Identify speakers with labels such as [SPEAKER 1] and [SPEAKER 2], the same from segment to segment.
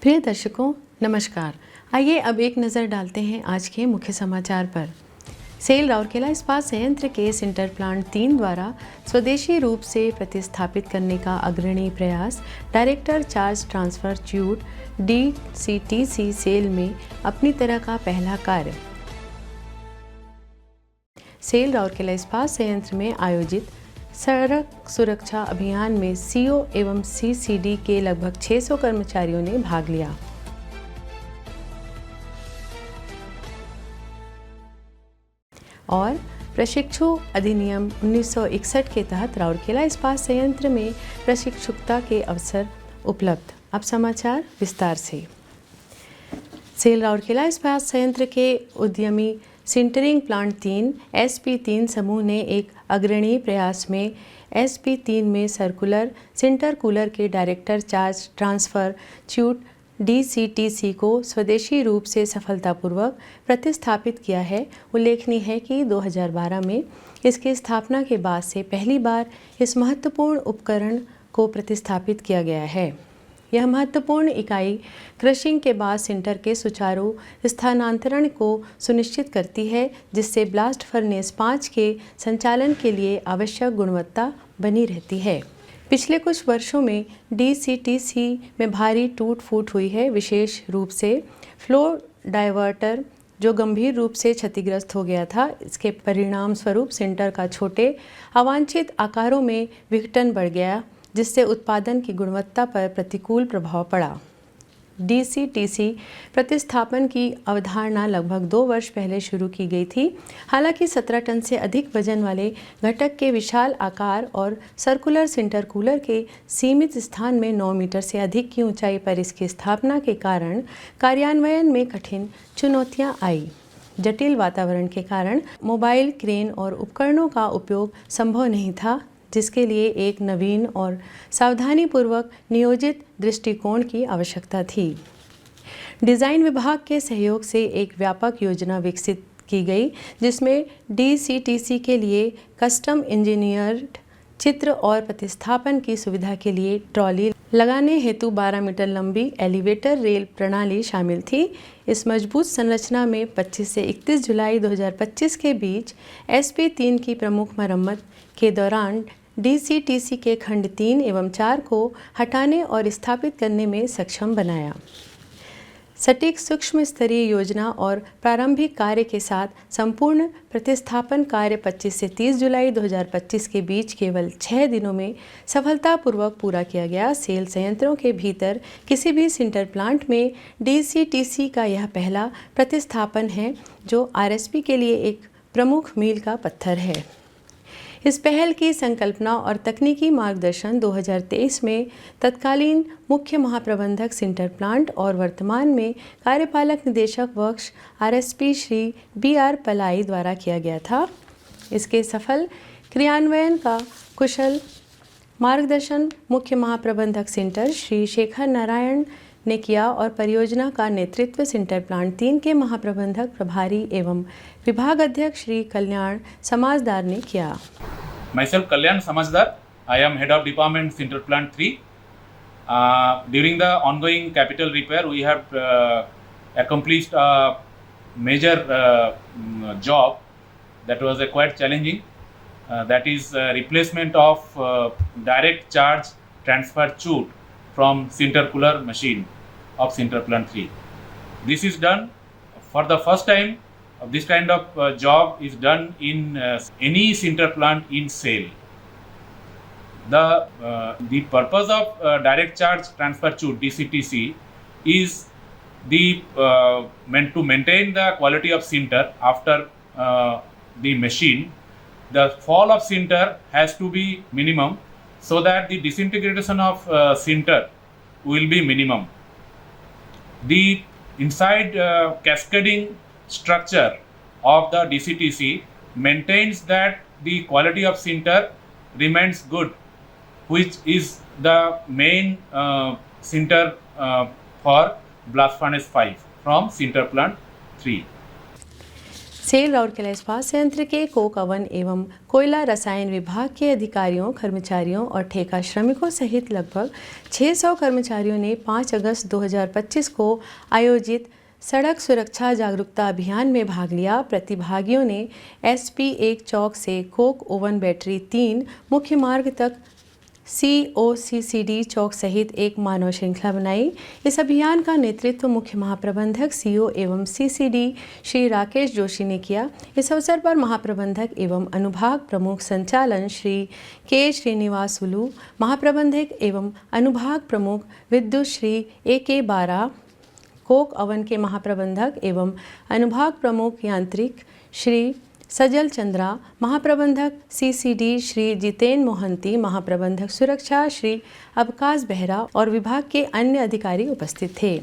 [SPEAKER 1] प्रिय दर्शकों नमस्कार। आइए अब एक नज़र डालते हैं आज के मुख्य समाचार पर। सेल राउरकेला इस्पात संयंत्र के सिंटर प्लांट 3 द्वारा स्वदेशी रूप से प्रतिस्थापित करने का अग्रणी प्रयास। Director charge transfer tube DCTC cell में अपनी तरह का पहला कार्य। सेल राउरकेला इस्पात संयंत्र में आयोजित सड़क सुरक्षा अभियान में CO एवं CCD के लगभग 600 कर्मचारियों ने भाग लिया। और प्रशिक्षु अधिनियम 1961 के तहत राउरकेला इस्पात संयंत्र में प्रशिक्षुता के अवसर उपलब्ध। अब समाचार विस्तार से। सेल राउरकेला इस्पात संयंत्र के उद्यमी सिंटरिंग प्लांट 3 SP3 समूह ने एक अग्रणी प्रयास में SP3 में सर्कुलर सिंटर कूलर के director charge transfer tube DCTC को स्वदेशी रूप से सफलतापूर्वक प्रतिस्थापित किया है। उल्लेखनीय है कि 2012 में इसकी स्थापना के बाद से पहली बार इस महत्वपूर्ण उपकरण को प्रतिस्थापित किया गया है। यह महत्वपूर्ण इकाई क्रशिंग के बाद सिंटर के सुचारू स्थानांतरण को सुनिश्चित करती है, जिससे ब्लास्ट फर्नेस 5 के संचालन के लिए आवश्यक गुणवत्ता बनी रहती है। पिछले कुछ वर्षों में DCTC में भारी टूट फूट हुई है, विशेष रूप से फ्लो डायवर्टर जो गंभीर रूप से क्षतिग्रस्त हो गया था। इसके परिणाम स्वरूप सिंटर का छोटे अवांछित आकारों में विघटन बढ़ गया, जिससे उत्पादन की गुणवत्ता पर प्रतिकूल प्रभाव पड़ा। DCTC प्रतिस्थापन की अवधारणा लगभग 2 वर्ष पहले शुरू की गई थी। हालांकि 17 टन से अधिक वजन वाले घटक के विशाल आकार और सर्कुलर सिंटर कूलर के सीमित स्थान में 9 मीटर से अधिक की ऊंचाई पर इसकी स्थापना के कारण कार्यान्वयन में कठिन चुनौतियां आई। जटिल वातावरण के कारण मोबाइल क्रेन और उपकरणों का उपयोग संभव नहीं था, जिसके लिए एक नवीन और सावधानीपूर्वक नियोजित दृष्टिकोण की आवश्यकता थी। डिज़ाइन विभाग के सहयोग से एक व्यापक योजना विकसित की गई, जिसमें DCTC के लिए कस्टम इंजीनियर्ड चित्र और प्रतिस्थापन की सुविधा के लिए ट्रॉली लगाने हेतु 12 मीटर लंबी एलिवेटर रेल प्रणाली शामिल थी। इस मजबूत संरचना में 25 से 31 जुलाई 2025 के बीच SP3 की प्रमुख मरम्मत के दौरान DCTC के खंड 3 एवं 4 को हटाने और स्थापित करने में सक्षम बनाया। सटीक सूक्ष्म स्तरीय योजना और प्रारंभिक कार्य के साथ संपूर्ण प्रतिस्थापन कार्य 25 से 30 जुलाई 2025 के बीच केवल 6 दिनों में सफलतापूर्वक पूरा किया गया। सेल संयंत्रों के भीतर किसी भी सिंटर प्लांट में DCTC का यह पहला प्रतिस्थापन है, जो RSP के लिए एक प्रमुख मील का पत्थर है। इस पहल की संकल्पना और तकनीकी मार्गदर्शन 2023 में तत्कालीन मुख्य महाप्रबंधक सिंटर प्लांट और वर्तमान में कार्यपालक निदेशक वर्क्स RSP श्री BR पलाई द्वारा किया गया था। इसके सफल क्रियान्वयन का कुशल मार्गदर्शन मुख्य महाप्रबंधक सिंटर श्री शेखर नारायण ने किया और परियोजना का नेतृत्व सिंटर प्लांट 3 के महाप्रबंधक प्रभारी एवं विभाग अध्यक्ष श्री कल्याण समाजदार ने किया।
[SPEAKER 2] Myself Kalyan Samajdar, I am head of department Sinter Plant 3. During the ongoing capital repair, we have accomplished a major job that was quite challenging. That is replacement of direct charge transfer chute from Sinter cooler machine of Sinter Plant 3. This is done for the first time. This kind of job is done in any Sinter plant in SAIL. The purpose of direct charge transfer tube DCTC is meant to maintain the quality of sinter after the machine. The fall of sinter has to be minimum so that the disintegration of sinter will be minimum. The inside cascading structure of the DCTC maintains that the quality of sinter remains good, which is the main sinter for blast furnace 5 from Sinter Plant 3.
[SPEAKER 1] SAIL Rourkela इस्पात संयंत्र के Coke oven एवं कोयला रसायन विभाग के अधिकारियों, कर्मचारियों और ठेका श्रमिकों सहित लगभग 600 कर्मचारियों ने 5 अगस्त 2025 को आयोजित सड़क सुरक्षा जागरूकता अभियान में भाग लिया। प्रतिभागियों ने SP 1 चौक से कोक ओवन बैटरी 3 मुख्य मार्ग तक COCCD चौक सहित एक मानव श्रृंखला बनाई। इस अभियान का नेतृत्व मुख्य महाप्रबंधक CO एवं CCD श्री राकेश जोशी ने किया। इस अवसर पर महाप्रबंधक एवं अनुभाग प्रमुख संचालन श्री के श्रीनिवासुलु, महाप्रबंधक एवं अनुभाग प्रमुख विद्युत श्री AK बारा, कोक अवन के महाप्रबंधक एवं अनुभाग प्रमुख यांत्रिक श्री सजल चंद्रा, महाप्रबंधक CCD श्री जितेन मोहंती, महाप्रबंधक सुरक्षा श्री अवकाश बेहरा और विभाग के अन्य अधिकारी उपस्थित थे।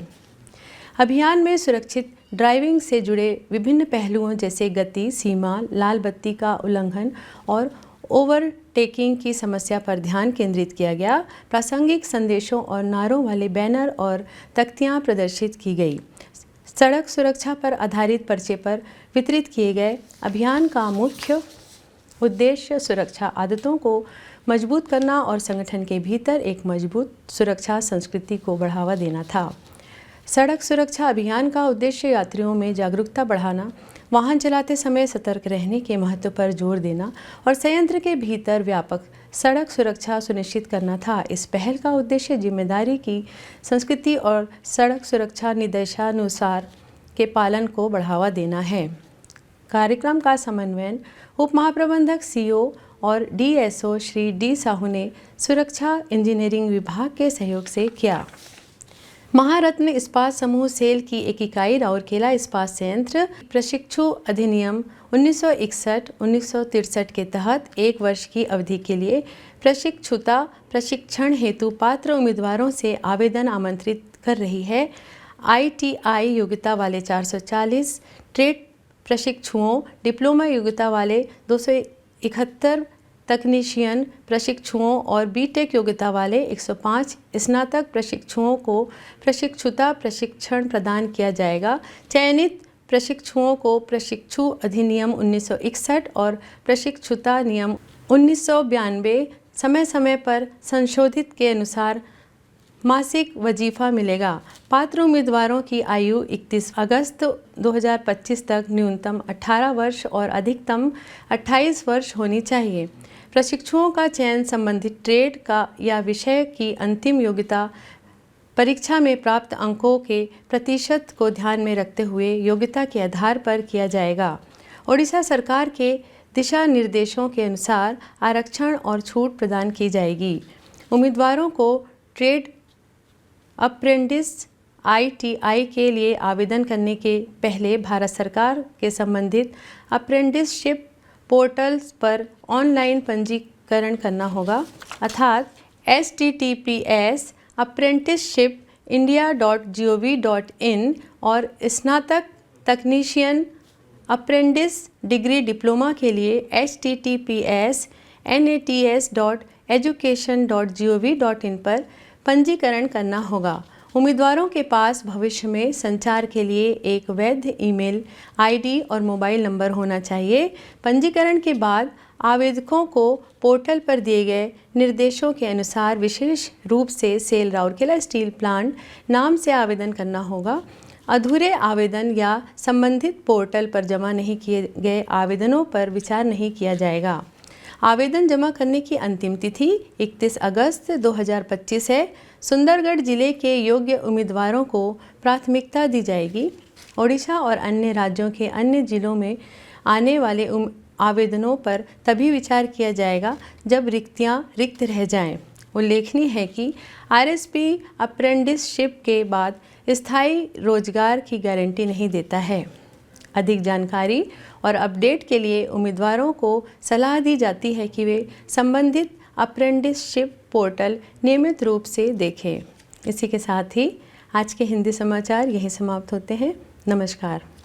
[SPEAKER 1] अभियान में सुरक्षित ड्राइविंग से जुड़े विभिन्न पहलुओं जैसे गति सीमा, लाल बत्ती का उल्लंघन और ओवरटेकिंग की समस्या पर ध्यान केंद्रित किया गया। प्रासंगिक संदेशों और नारों वाले बैनर और तख्तियां प्रदर्शित की गई। सड़क सुरक्षा पर आधारित पर्चे पर वितरित किए गए। अभियान का मुख्य उद्देश्य सुरक्षा आदतों को मजबूत करना और संगठन के भीतर एक मजबूत सुरक्षा संस्कृति को बढ़ावा देना था। सड़क सुरक्षा अभियान का उद्देश्य यात्रियों में जागरूकता बढ़ाना, वाहन चलाते समय सतर्क रहने के महत्व पर जोर देना और संयंत्र के भीतर व्यापक सड़क सुरक्षा सुनिश्चित करना था। इस पहल का उद्देश्य जिम्मेदारी की संस्कृति और सड़क सुरक्षा निर्देशानुसार के पालन को बढ़ावा देना है। कार्यक्रम का समन्वयन उप महाप्रबंधक CO और DSO श्री D साहू ने सुरक्षा इंजीनियरिंग विभाग के सहयोग से किया। महारत्न इस्पात समूह सेल की एक इकाई राउरकेला इस्पात संयंत्र प्रशिक्षु अधिनियम 1961-1963 के तहत 1 वर्ष की अवधि के लिए प्रशिक्षुता प्रशिक्षण हेतु पात्र उम्मीदवारों से आवेदन आमंत्रित कर रही है। ITI योग्यता वाले 440, ट्रेड प्रशिक्षुओं, डिप्लोमा योग्यता वाले 271, तकनीशियन प्रशिक्षुओं और BTech योग्यता वाले 105 स्नातक प्रशिक्षुओं को प्रशिक्षुता प्रशिक्षण प्रदान किया जाएगा। चयनित प्रशिक्षुओं को प्रशिक्षु अधिनियम 1961 और प्रशिक्षुता नियम 1992 समय समय पर संशोधित के अनुसार मासिक वजीफा मिलेगा। पात्र उम्मीदवारों की आयु 31 अगस्त 2025 तक न्यूनतम 18 वर्ष और अधिकतम 28 वर्ष होनी चाहिए। प्रशिक्षुओं का चयन संबंधित ट्रेड का या विषय की अंतिम योग्यता परीक्षा में प्राप्त अंकों के प्रतिशत को ध्यान में रखते हुए योग्यता के आधार पर किया जाएगा। ओडिशा सरकार के दिशा निर्देशों के अनुसार आरक्षण और छूट प्रदान की जाएगी। उम्मीदवारों को ट्रेड अप्रेंटिस ITI के लिए आवेदन करने के पहले भारत सरकार के संबंधित अप्रेंटिसशिप पोर्टल्स पर ऑनलाइन पंजीकरण करना होगा, अर्थात https://apprenticeshipindia.gov.in और स्नातक तकनीशियन अप्रेंटिस डिग्री डिप्लोमा के लिए https://nats.education.gov.in पर पंजीकरण करना होगा। उम्मीदवारों के पास भविष्य में संचार के लिए एक वैध ईमेल ID और मोबाइल नंबर होना चाहिए। पंजीकरण के बाद आवेदकों को पोर्टल पर दिए गए निर्देशों के अनुसार विशेष रूप से सेल राउरकेला स्टील प्लांट नाम से आवेदन करना होगा। अधूरे आवेदन या संबंधित पोर्टल पर जमा नहीं किए गए आवेदनों पर विचार नहीं किया जाएगा। आवेदन जमा करने की अंतिम तिथि 31 अगस्त 2025 है। सुंदरगढ़ जिले के योग्य उम्मीदवारों को प्राथमिकता दी जाएगी। ओडिशा और अन्य राज्यों के अन्य जिलों में आने वाले आवेदनों पर तभी विचार किया जाएगा जब रिक्तियां रिक्त रह जाएं। उल्लेखनीय है कि RSP अप्रेंटिसशिप के बाद स्थायी रोजगार की गारंटी नहीं देता है। अधिक जानकारी और अपडेट के लिए उम्मीदवारों को सलाह दी जाती है कि वे संबंधित अप्रेंटिसशिप पोर्टल नियमित रूप से देखें। इसी के साथ ही आज के हिंदी समाचार यहीं समाप्त होते हैं। नमस्कार।